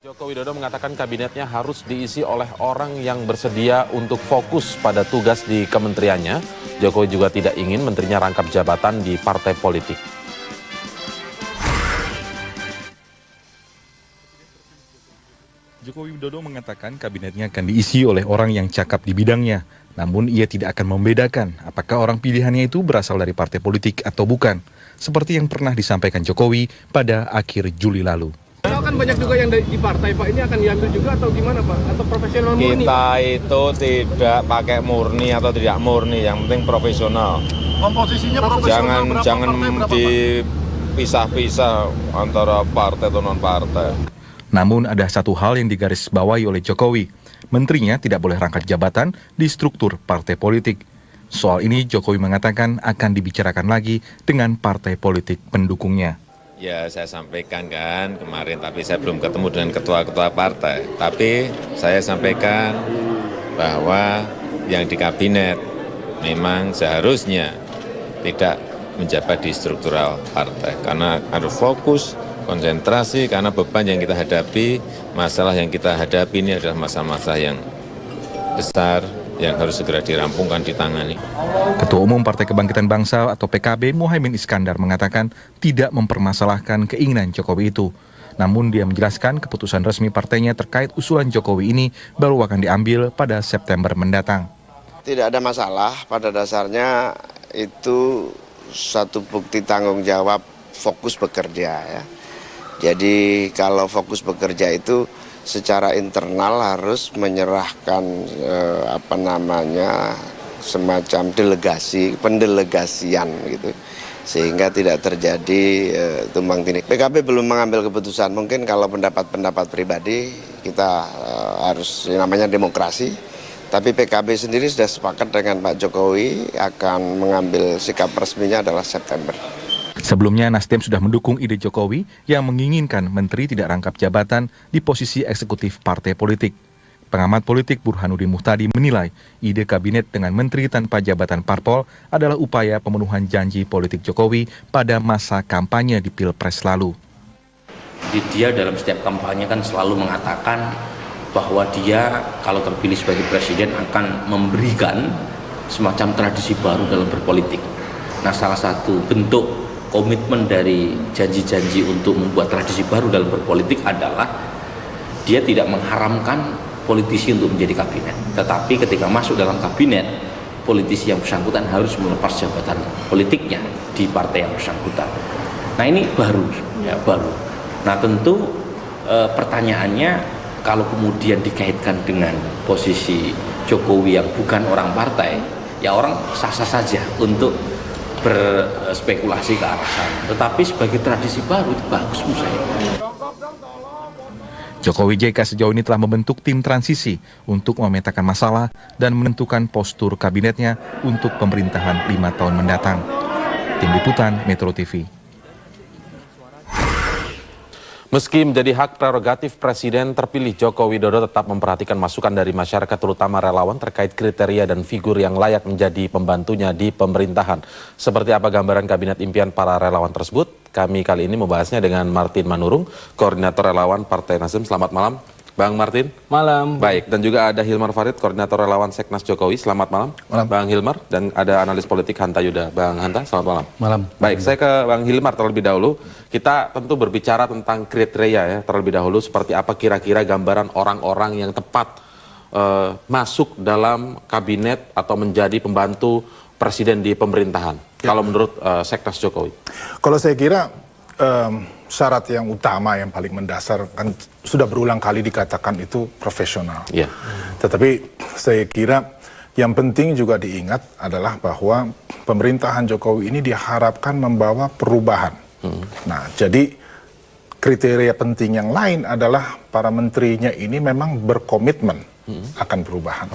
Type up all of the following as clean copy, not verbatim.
Joko Widodo mengatakan kabinetnya harus diisi oleh orang yang bersedia untuk fokus pada tugas di kementeriannya. Jokowi juga tidak ingin menterinya rangkap jabatan di partai politik. Joko Widodo mengatakan kabinetnya akan diisi oleh orang yang cakap di bidangnya. Namun ia tidak akan membedakan apakah orang pilihannya itu berasal dari partai politik atau bukan. Seperti yang pernah disampaikan Jokowi pada akhir Juli lalu. Kan banyak juga yang di partai, Pak. Ini akan diambil juga atau gimana, Pak? Atau profesional murni? Kita itu tidak pakai murni atau tidak murni, yang penting profesional. Komposisinya profesional Jangan dipisah-pisah antara partai atau non-partai. Namun ada satu hal yang digarisbawahi oleh Jokowi. Menterinya tidak boleh rangkap jabatan di struktur partai politik. Soal ini Jokowi mengatakan akan dibicarakan lagi dengan partai politik pendukungnya. Ya saya sampaikan kan kemarin, tapi saya belum ketemu dengan ketua-ketua partai. Tapi saya sampaikan bahwa yang di kabinet memang seharusnya tidak menjabat di struktural partai. Karena harus fokus, konsentrasi, karena beban yang kita hadapi, masalah yang kita hadapi ini adalah masalah-masalah yang besar, yang harus segera dirampungkan, ditangani. Ketua Umum Partai Kebangkitan Bangsa atau PKB Muhaimin Iskandar mengatakan tidak mempermasalahkan keinginan Jokowi itu. Namun dia menjelaskan keputusan resmi partainya terkait usulan Jokowi ini baru akan diambil pada September mendatang. Tidak ada masalah, pada dasarnya itu satu bukti tanggung jawab fokus bekerja ya. Jadi kalau fokus bekerja itu secara internal harus menyerahkan semacam delegasi, pendelegasian gitu, sehingga tidak terjadi tumbang tindih. PKB belum mengambil keputusan, mungkin kalau pendapat-pendapat pribadi kita harus namanya demokrasi, tapi PKB sendiri sudah sepakat dengan Pak Jokowi akan mengambil sikap resminya adalah September. Sebelumnya Nasdem sudah mendukung ide Jokowi yang menginginkan menteri tidak rangkap jabatan di posisi eksekutif partai politik. Pengamat politik Burhanuddin Muhtadi menilai ide kabinet dengan menteri tanpa jabatan parpol adalah upaya pemenuhan janji politik Jokowi pada masa kampanye di Pilpres lalu. Dia dalam setiap kampanye kan selalu mengatakan bahwa dia kalau terpilih sebagai presiden akan memberikan semacam tradisi baru dalam berpolitik. Nah, salah satu bentuk komitmen dari janji-janji untuk membuat tradisi baru dalam berpolitik adalah dia tidak mengharamkan politisi untuk menjadi kabinet. Tetapi ketika masuk dalam kabinet, politisi yang bersangkutan harus melepas jabatan politiknya di partai yang bersangkutan. Nah ini baru. Nah tentu pertanyaannya kalau kemudian dikaitkan dengan posisi Jokowi yang bukan orang partai, ya orang sah-sah saja untuk berspekulasi ke arah sana. Tetapi sebagai tradisi baru itu bagus menurut saya. Jokowi JK sejauh ini telah membentuk tim transisi untuk memetakan masalah dan menentukan postur kabinetnya untuk pemerintahan 5 tahun mendatang. Tim Liputan Metro TV. Meski menjadi hak prerogatif Presiden terpilih, Joko Widodo tetap memperhatikan masukan dari masyarakat terutama relawan terkait kriteria dan figur yang layak menjadi pembantunya di pemerintahan. Seperti apa gambaran kabinet impian para relawan tersebut? Kami kali ini membahasnya dengan Martin Manurung, Koordinator Relawan Partai Nasdem. Selamat malam, Bang Martin. Malam. Baik, dan juga ada Hilmar Farid, Koordinator Relawan Seknas Jokowi. Selamat malam, Bang Hilmar. Dan ada analis politik Hanta Yuda. Bang Hanta, selamat malam. Malam. Baik, saya ke Bang Hilmar terlebih dahulu. Kita tentu berbicara tentang kriteria ya terlebih dahulu. Seperti apa kira-kira gambaran orang-orang yang tepat masuk dalam kabinet atau menjadi pembantu Presiden di pemerintahan. Ya. Kalau menurut Seknas Jokowi. Kalau saya kira syarat yang utama yang paling mendasar kan sudah berulang kali dikatakan itu profesional. Yeah. Tetapi saya kira yang penting juga diingat adalah bahwa pemerintahan Jokowi ini diharapkan membawa perubahan. Nah, jadi kriteria penting yang lain adalah para menterinya ini memang berkomitmen akan perubahan.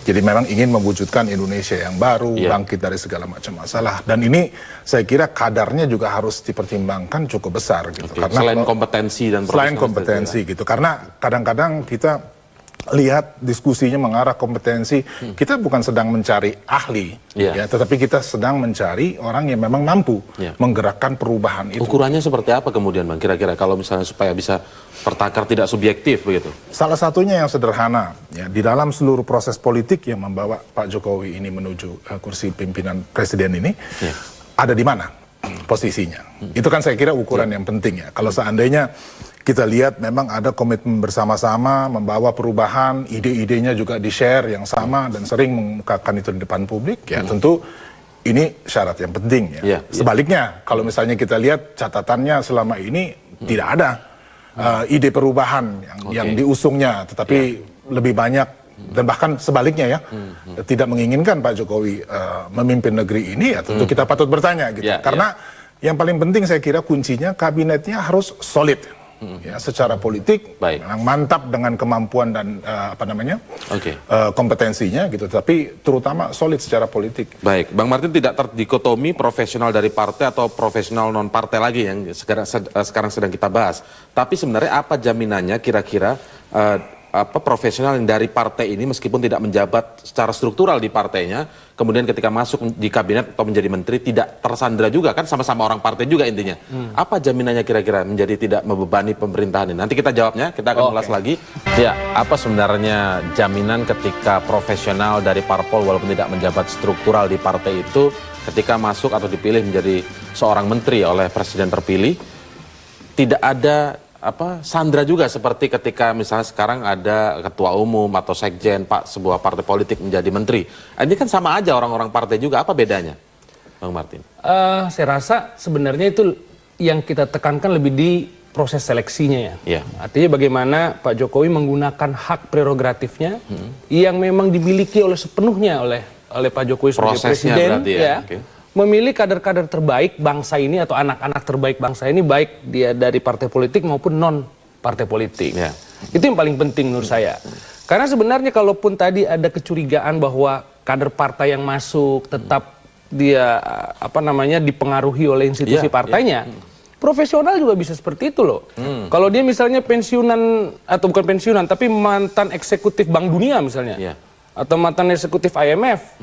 Jadi memang ingin mewujudkan Indonesia yang baru, bangkit dari segala macam masalah. Dan ini saya kira kadarnya juga harus dipertimbangkan cukup besar gitu. Karena selain kompetensi dan selain kompetensi gitu. Karena kadang-kadang kita lihat diskusinya mengarah kompetensi, kita bukan sedang mencari ahli, ya, tetapi kita sedang mencari orang yang memang mampu menggerakkan perubahan itu. Ukurannya seperti apa kemudian Bang, kira-kira kalau misalnya supaya bisa tertakar tidak subjektif begitu? Salah satunya yang sederhana, ya, di dalam seluruh proses politik yang membawa Pak Jokowi ini menuju kursi pimpinan presiden ini, ada di mana posisinya. Itu kan saya kira ukuran yang penting ya. Kalau seandainya kita lihat memang ada komitmen bersama-sama membawa perubahan, ide-idenya juga di-share yang sama dan sering mengemukakan itu di depan publik, ya tentu ini syarat yang penting ya. Sebaliknya, kalau misalnya kita lihat catatannya selama ini tidak ada ide perubahan yang diusungnya, tetapi lebih banyak dan bahkan sebaliknya ya, tidak menginginkan Pak Jokowi memimpin negeri ini, ya tentu kita patut bertanya gitu. Karena yang paling penting saya kira kuncinya kabinetnya harus solid. Ya, secara politik memang mantap dengan kemampuan dan kompetensinya gitu, tapi terutama solid secara politik. Baik, Bang Martin tidak terdikotomi profesional dari partai atau profesional non partai lagi yang sekarang sedang kita bahas. Tapi sebenarnya apa jaminannya kira-kira profesional yang dari partai ini meskipun tidak menjabat secara struktural di partainya, kemudian ketika masuk di kabinet atau menjadi menteri tidak tersandra juga, kan sama-sama orang partai juga intinya. Apa jaminannya kira-kira menjadi tidak membebani pemerintahan ini? Nanti kita jawabnya, kita akan ulas lagi. Ya, apa sebenarnya jaminan ketika profesional dari parpol walaupun tidak menjabat struktural di partai itu ketika masuk atau dipilih menjadi seorang menteri oleh presiden terpilih tidak ada sandra juga seperti ketika misalnya sekarang ada ketua umum atau sekjen sebuah partai politik menjadi menteri. Ini kan sama aja orang-orang partai juga, apa bedanya, Bang Martin? Saya rasa sebenarnya itu yang kita tekankan lebih di proses seleksinya ya. Artinya bagaimana Pak Jokowi menggunakan hak prerogatifnya yang memang dimiliki oleh sepenuhnya oleh Pak Jokowi sebagai presiden, memilih kader-kader terbaik bangsa ini atau anak-anak terbaik bangsa ini, baik dia dari partai politik maupun non partai politik. Itu yang paling penting menurut saya. Karena sebenarnya kalaupun tadi ada kecurigaan bahwa kader partai yang masuk tetap dia dipengaruhi oleh institusi partainya, profesional juga bisa seperti itu loh. Kalau dia misalnya pensiunan atau bukan pensiunan tapi mantan eksekutif Bank Dunia misalnya, atau mantan eksekutif IMF,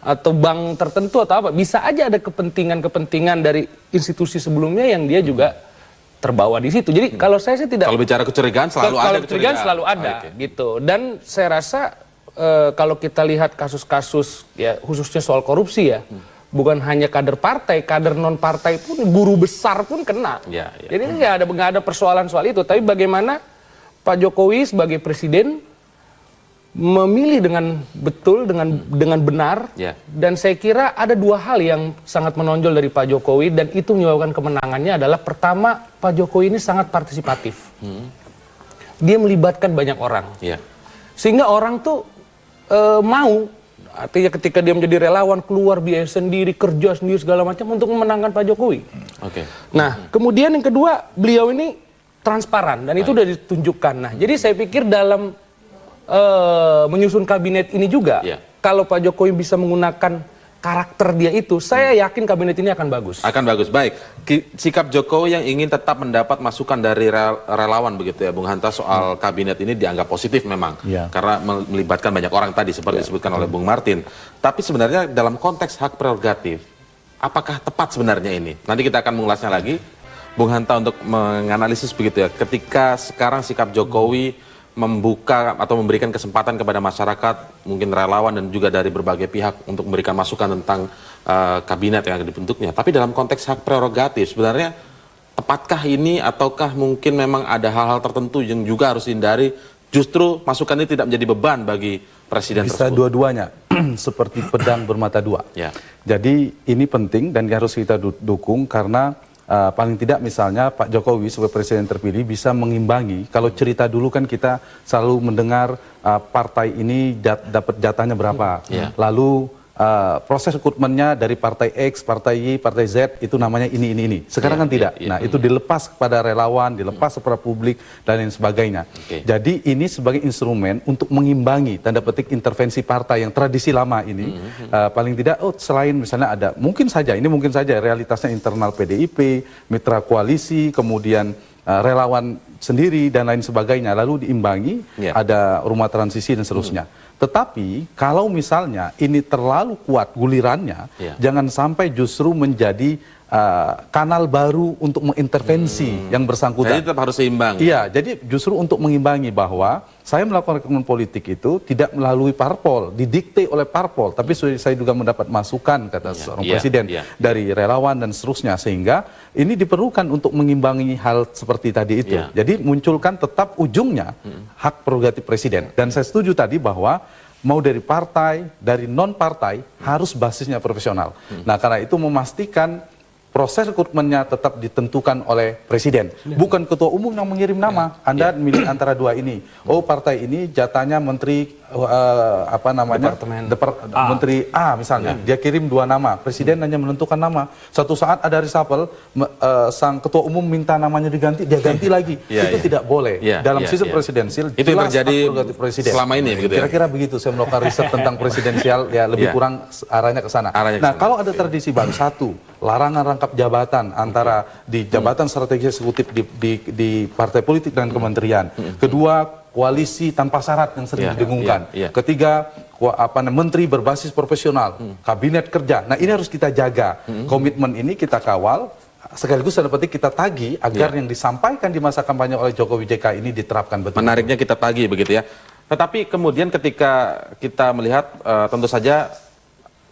atau bank tertentu atau apa, bisa aja ada kepentingan-kepentingan dari institusi sebelumnya yang dia juga terbawa di situ. Jadi kalau saya sih tidak. Kalau bicara kecurigaan selalu ada. Kecurigaan selalu ada, gitu. Dan saya rasa kalau kita lihat kasus-kasus ya khususnya soal korupsi ya, bukan hanya kader partai, kader non partai pun, guru besar pun kena. Jadi nggak ada persoalan soal itu. Tapi bagaimana Pak Jokowi sebagai presiden memilih dengan betul, dengan benar, dan saya kira ada dua hal yang sangat menonjol dari Pak Jokowi dan itu menyebabkan kemenangannya adalah pertama, Pak Jokowi ini sangat partisipatif. Dia melibatkan banyak orang, sehingga orang tuh mau, artinya ketika dia menjadi relawan keluar biaya sendiri, kerja sendiri segala macam untuk memenangkan Pak Jokowi. Nah, kemudian yang kedua, beliau ini transparan dan itu sudah ditunjukkan. Nah, jadi saya pikir dalam menyusun kabinet ini juga, kalau Pak Jokowi bisa menggunakan karakter dia itu, saya yakin kabinet ini akan bagus. Akan bagus, baik. Sikap Jokowi yang ingin tetap mendapat masukan dari relawan begitu ya, Bung Hanta, soal kabinet ini dianggap positif memang, karena melibatkan banyak orang tadi seperti disebutkan oleh Bung Martin. Tapi sebenarnya dalam konteks hak prerogatif, apakah tepat sebenarnya ini? Nanti kita akan mengulasnya lagi, Bung Hanta, untuk menganalisis begitu ya. Ketika sekarang sikap Jokowi membuka atau memberikan kesempatan kepada masyarakat, mungkin relawan dan juga dari berbagai pihak untuk memberikan masukan tentang kabinet yang akan dibentuknya. Tapi dalam konteks hak prerogatif, sebenarnya tepatkah ini ataukah mungkin memang ada hal-hal tertentu yang juga harus dihindari, justru masukan ini tidak menjadi beban bagi presiden tersebut? Bisa dua-duanya, seperti pedang bermata dua. Jadi ini penting dan harus kita dukung karena paling tidak misalnya Pak Jokowi sebagai presiden terpilih bisa mengimbangi. Kalau cerita dulu kan kita selalu mendengar partai ini dapat jatahnya berapa, lalu proses rekrutmennya dari partai X, partai Y, partai Z itu namanya ini. Sekarang kan tidak. Nah, itu dilepas kepada relawan, dilepas kepada publik dan lain sebagainya. Jadi ini sebagai instrumen untuk mengimbangi tanda petik intervensi partai yang tradisi lama ini. Paling tidak selain misalnya ada mungkin saja realitasnya internal PDIP, mitra koalisi, kemudian relawan sendiri dan lain sebagainya, lalu diimbangi ada rumah transisi dan seterusnya. Tetapi kalau misalnya ini terlalu kuat gulirannya, jangan sampai justru menjadi kanal baru untuk mengintervensi yang bersangkutan. Jadi tetap harus seimbang. Iya, jadi justru untuk mengimbangi bahwa saya melakukan rekrutmen politik itu tidak melalui parpol, didikte oleh parpol, tapi saya juga mendapat masukan kata seorang presiden dari relawan dan seterusnya, sehingga ini diperlukan untuk mengimbangi hal seperti tadi itu. Jadi munculkan tetap ujungnya hak prerogatif presiden. Dan saya setuju tadi bahwa mau dari partai, dari non-partai harus basisnya profesional. Nah, karena itu memastikan proses rekrutmennya tetap ditentukan oleh presiden, bukan ketua umum yang mengirim nama. Anda milih antara dua ini. Oh, partai ini jatahnya menteri menteri A misalnya, dia kirim 2 nama, presiden hanya menentukan nama. Satu saat ada reshuffle, sang ketua umum minta namanya diganti, dia ganti lagi. Itu tidak boleh. Dalam sistem presidensial itu yang terjadi presiden. Selama ini begitu. Kira-kira begitu saya melakukan riset tentang presidensial, ya lebih kurang arahnya ke sana. Nah, kalau ada tradisi baru, satu, larangan rangkap jabatan antara di jabatan strategi eksekutif di partai politik dan kementerian. Kedua, koalisi tanpa syarat yang sering didengungkan. Ketiga, menteri berbasis profesional, kabinet kerja. Nah, ini harus kita jaga. Komitmen ini kita kawal, sekaligus tanda petik kita tagih agar yang disampaikan di masa kampanye oleh Jokowi JK ini diterapkan betul. Menariknya kita tagih begitu ya. Tetapi kemudian ketika kita melihat tentu saja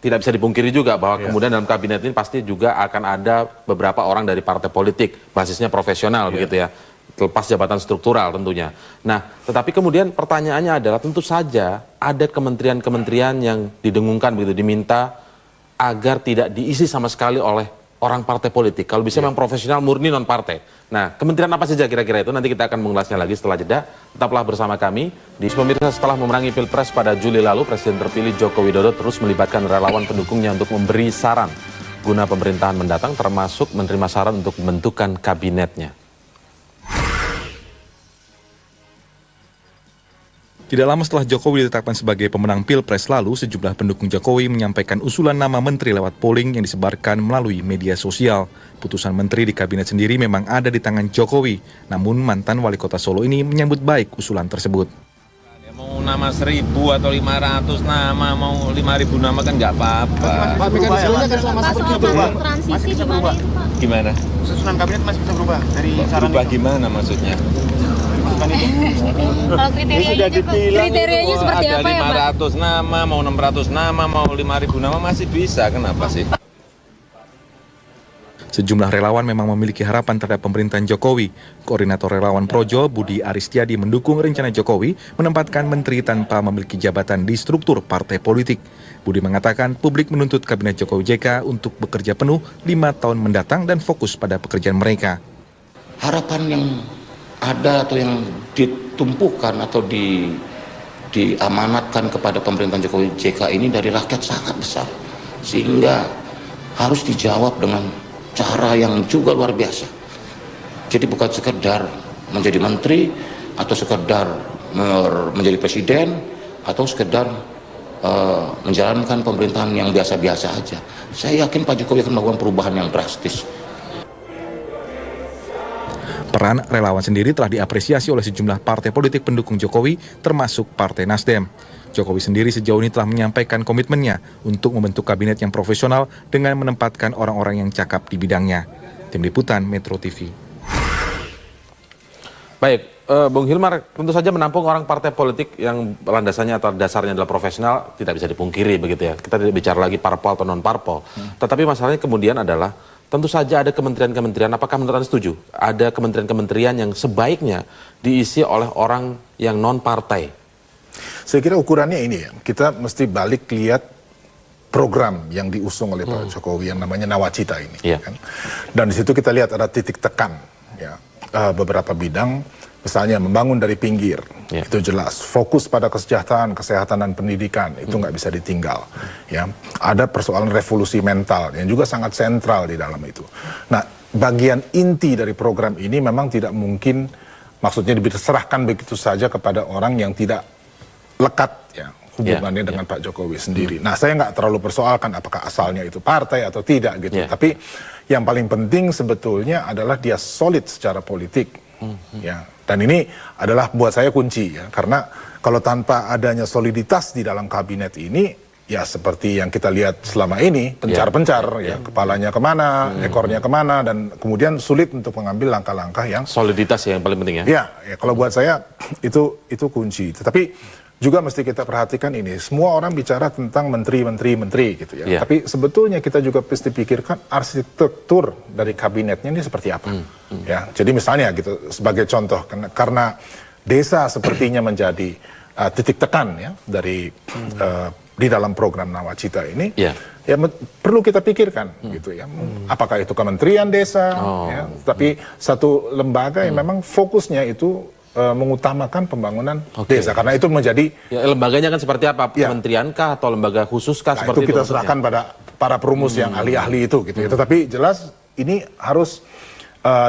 tidak bisa dipungkiri juga bahwa kemudian dalam kabinet ini pasti juga akan ada beberapa orang dari partai politik, basisnya profesional begitu ya, terlepas jabatan struktural tentunya. Nah, tetapi kemudian pertanyaannya adalah tentu saja ada kementerian-kementerian yang didengungkan begitu, diminta agar tidak diisi sama sekali oleh orang partai politik. Kalau bisa memang profesional murni non partai. Nah, kementerian apa saja kira-kira itu? Nanti kita akan mengulasnya lagi setelah jeda. Tetaplah bersama kami. Di pemirsa, setelah memenangi Pilpres pada Juli lalu, Presiden terpilih Joko Widodo terus melibatkan relawan pendukungnya untuk memberi saran guna pemerintahan mendatang, termasuk menerima saran untuk membentukan kabinetnya. Tidak lama setelah Jokowi ditetapkan sebagai pemenang Pilpres lalu, sejumlah pendukung Jokowi menyampaikan usulan nama menteri lewat polling yang disebarkan melalui media sosial. Putusan menteri di kabinet sendiri memang ada di tangan Jokowi, namun mantan wali kota Solo ini menyambut baik usulan tersebut. Mau nama 1.000 atau 500 nama, mau 5.000 nama kan nggak apa-apa. Pak, mekanismenya kan sama seperti itu, Pak. Transisi gimana itu, Pak? Gimana? Susunan kabinet masih bisa berubah dari saran berubah gimana maksudnya? Kalau Kriterianya seperti ada apa ya, Pak? 500 nama, mau 600 nama, mau 5.000 nama masih bisa. Kenapa sih? Sejumlah relawan memang memiliki harapan terhadap pemerintahan Jokowi. Koordinator relawan Projo, Budi Aristiadi, mendukung rencana Jokowi menempatkan menteri tanpa memiliki jabatan di struktur partai politik. Budi mengatakan publik menuntut kabinet Jokowi JK untuk bekerja penuh 5 tahun mendatang dan fokus pada pekerjaan mereka. Harapan yang ada atau yang ditumpukan atau diamanatkan kepada pemerintahan Jokowi JK ini dari rakyat sangat besar, sehingga harus dijawab dengan cara yang juga luar biasa. Jadi bukan sekedar menjadi menteri atau sekedar menjadi presiden atau sekedar menjalankan pemerintahan yang biasa-biasa aja. Saya yakin Pak Jokowi akan melakukan perubahan yang drastis. Peran relawan sendiri telah diapresiasi oleh sejumlah partai politik pendukung Jokowi, termasuk Partai Nasdem. Jokowi sendiri sejauh ini telah menyampaikan komitmennya untuk membentuk kabinet yang profesional dengan menempatkan orang-orang yang cakap di bidangnya. Tim Liputan Metro TV. Baik, Bung Hilmar, tentu saja menampung orang partai politik yang landasannya atau dasarnya adalah profesional tidak bisa dipungkiri begitu ya. Kita tidak bicara lagi parpol atau non parpol. Tetapi masalahnya kemudian adalah tentu saja ada kementerian-kementerian, apakah menurut Anda setuju? Ada kementerian-kementerian yang sebaiknya diisi oleh orang yang non-partai. Saya kira ukurannya ini ya, kita mesti balik lihat program yang diusung oleh Pak Jokowi yang namanya Nawacita ini. Kan? Dan di situ kita lihat ada titik tekan, ya, beberapa bidang, misalnya membangun dari pinggir, itu jelas. Fokus pada kesejahteraan, kesehatan dan pendidikan, itu nggak bisa ditinggal. Ya, ada persoalan revolusi mental yang juga sangat sentral di dalam itu. Nah, bagian inti dari program ini memang tidak mungkin, maksudnya diserahkan begitu saja kepada orang yang tidak lekat ya hubungannya dengan Pak Jokowi sendiri. Nah, saya nggak terlalu persoalkan apakah asalnya itu partai atau tidak gitu. Tapi yang paling penting sebetulnya adalah dia solid secara politik. Ya, dan ini adalah buat saya kunci ya, karena kalau tanpa adanya soliditas di dalam kabinet ini, ya seperti yang kita lihat selama ini, pencar-pencar, ya kepalanya kemana, ekornya kemana, dan kemudian sulit untuk mengambil langkah-langkah yang soliditas yang paling penting ya. Ya, kalau buat saya itu kunci. Tetapi juga mesti kita perhatikan ini, semua orang bicara tentang menteri gitu ya. Tapi sebetulnya kita juga mesti pikirkan arsitektur dari kabinetnya ini seperti apa. Ya, jadi misalnya gitu sebagai contoh, karena desa sepertinya menjadi titik tekan ya dari di dalam program Nawacita ini, ya perlu kita pikirkan gitu ya. Apakah itu Kementerian Desa, ya, tapi satu lembaga yang memang fokusnya itu mengutamakan pembangunan desa, karena itu menjadi lembaganya kan seperti apa, kementeriankah atau lembaga khususkah, seperti itu kita serahkan pada para perumus yang ahli-ahli itu gitu ya. Tetapi jelas ini harus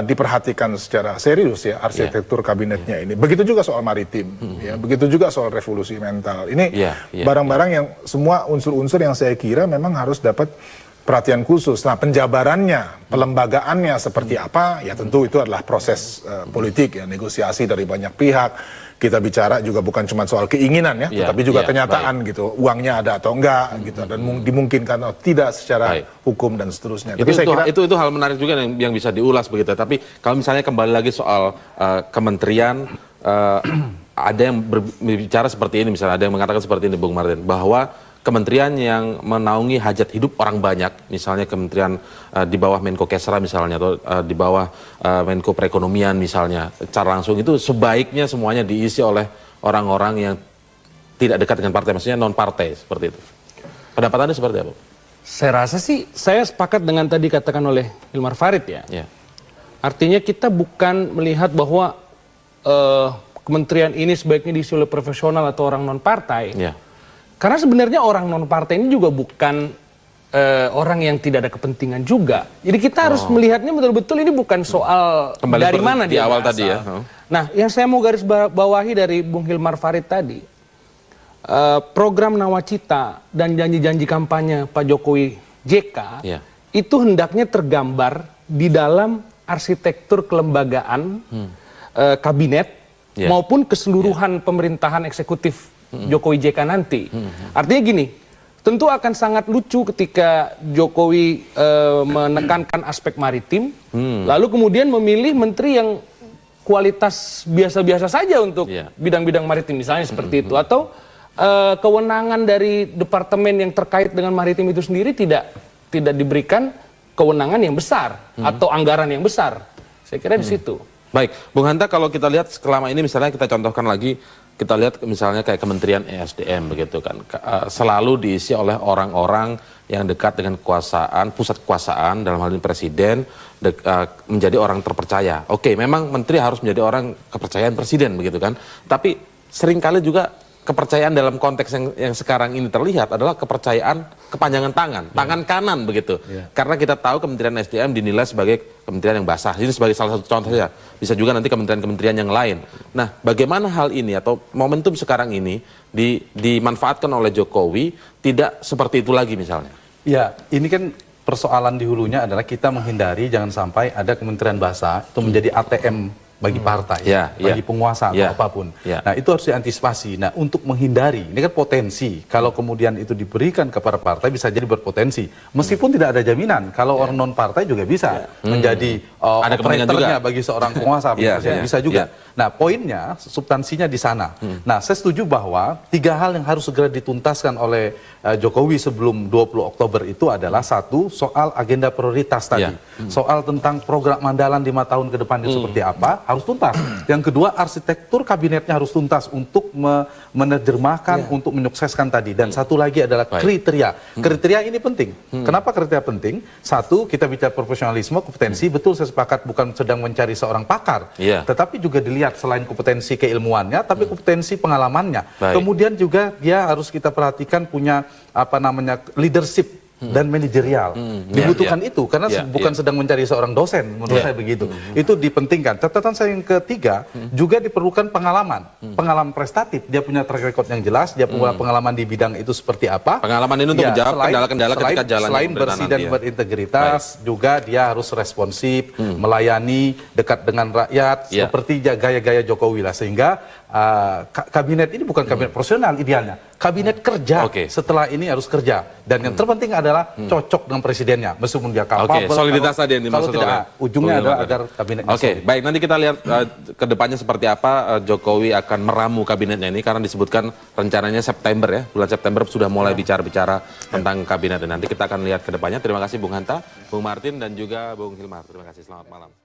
diperhatikan secara serius ya arsitektur kabinetnya ini. Begitu juga soal maritim, ya, begitu juga soal revolusi mental. Ini barang-barang yang semua unsur-unsur yang saya kira memang harus dapat perhatian khusus. Nah, penjabarannya, pelembagaannya seperti apa, ya tentu itu adalah proses politik ya, negosiasi dari banyak pihak. Kita bicara juga bukan cuma soal keinginan ya, tapi juga kenyataan gitu, uangnya ada atau enggak gitu, dan dimungkinkan atau tidak secara hukum dan seterusnya. Tapi saya kira itu hal menarik juga yang bisa diulas begitu. Tapi kalau misalnya kembali lagi soal kementerian, ada yang berbicara seperti ini, misalnya ada yang mengatakan seperti ini, Bung Martin, bahwa kementerian yang menaungi hajat hidup orang banyak, misalnya kementerian di bawah Menko Kesra misalnya, atau di bawah Menko Perekonomian misalnya, secara langsung itu sebaiknya semuanya diisi oleh orang-orang yang tidak dekat dengan partai, maksudnya non-partai, seperti itu. Pendapat Anda seperti apa? Saya rasa sih, saya sepakat dengan tadi katakan oleh Hilmar Farid ya. Artinya kita bukan melihat bahwa kementerian ini sebaiknya diisi oleh profesional atau orang non-partai. Karena sebenarnya orang non-partai ini juga bukan orang yang tidak ada kepentingan juga. Jadi kita harus melihatnya betul-betul ini bukan soal dari mana di dia awal berasal. tadi ya. Nah, yang saya mau garis bawahi dari Bung Hilmar Farid tadi, program Nawacita dan janji-janji kampanye Pak Jokowi JK itu hendaknya tergambar di dalam arsitektur kelembagaan kabinet maupun keseluruhan pemerintahan eksekutif Jokowi JK nanti. Artinya gini, tentu akan sangat lucu ketika Jokowi menekankan aspek maritim, lalu kemudian memilih menteri yang kualitas biasa-biasa saja untuk bidang-bidang maritim, misalnya seperti itu. Atau kewenangan dari departemen yang terkait dengan maritim itu sendiri tidak diberikan kewenangan yang besar atau anggaran yang besar. Saya kira di situ. Baik, Bung Hanta, kalau kita lihat selama ini misalnya kita contohkan lagi, kita lihat misalnya kayak Kementerian ESDM begitu kan, selalu diisi oleh orang-orang yang dekat dengan kekuasaan, pusat kekuasaan, dalam hal ini presiden, menjadi orang terpercaya. Oke, memang menteri harus menjadi orang kepercayaan presiden begitu kan, tapi seringkali juga kepercayaan dalam konteks yang sekarang ini terlihat adalah kepercayaan kepanjangan tangan kanan begitu. Karena kita tahu Kementerian SDM dinilai sebagai kementerian yang basah. Ini sebagai salah satu contoh saja. Bisa juga nanti kementerian-kementerian yang lain. Nah, bagaimana hal ini atau momentum sekarang ini dimanfaatkan oleh Jokowi tidak seperti itu lagi misalnya? Ya, ini kan persoalan di hulunya adalah kita menghindari jangan sampai ada kementerian basah itu menjadi ATM bagi partai, bagi penguasa atau apapun. Nah, itu harus diantisipasi. Nah, untuk menghindari, ini kan potensi. Kalau kemudian itu diberikan kepada partai bisa jadi berpotensi. Meskipun tidak ada jaminan, kalau orang non-partai juga bisa menjadi operatornya bagi seorang penguasa. Bisa juga. Nah, poinnya, substansinya di sana. Nah, saya setuju bahwa 3 hal yang harus segera dituntaskan oleh Jokowi sebelum 20 Oktober itu adalah 1, soal agenda prioritas tadi. Soal tentang program andalan 5 tahun ke depan itu seperti apa, harus tuntas. Yang kedua, arsitektur kabinetnya harus tuntas untuk menerjemahkan, untuk menyukseskan tadi. Dan satu lagi adalah kriteria. Kriteria ini penting. Kenapa kriteria penting? 1, kita bicara profesionalisme, kompetensi. Betul, saya sepakat bukan sedang mencari seorang pakar. Tetapi juga dilihat selain kompetensi keilmuannya, tapi kompetensi pengalamannya. Kemudian juga dia harus kita perhatikan punya leadership dan manajerial. Dibutuhkan itu karena bukan sedang mencari seorang dosen, menurut saya begitu. Itu dipentingkan. Catatan saya yang ketiga, juga diperlukan pengalaman. Pengalaman prestatif. Dia punya track record yang jelas, dia punya pengalaman di bidang itu seperti apa. Pengalaman ini untuk menjawab kendala-kendala ketika jalan. Selain bersih dan berintegritas, juga dia harus responsif, melayani, dekat dengan rakyat, seperti gaya-gaya Jokowi lah. Sehingga kabinet ini bukan kabinet profesional idealnya. Kabinet kerja setelah ini harus kerja. Dan yang terpenting adalah cocok dengan presidennya. Meskipun dia kapal. Soliditas tadi yang dimaksud oleh ujungnya adalah agar kabinetnya baik, nanti kita lihat ke depannya seperti apa Jokowi akan meramu kabinetnya ini. Karena disebutkan rencananya September ya. Bulan September sudah mulai bicara-bicara tentang kabinet. Dan nanti kita akan lihat ke depannya. Terima kasih Bung Hanta, Bung Martin, dan juga Bung Hilmar. Terima kasih, selamat malam.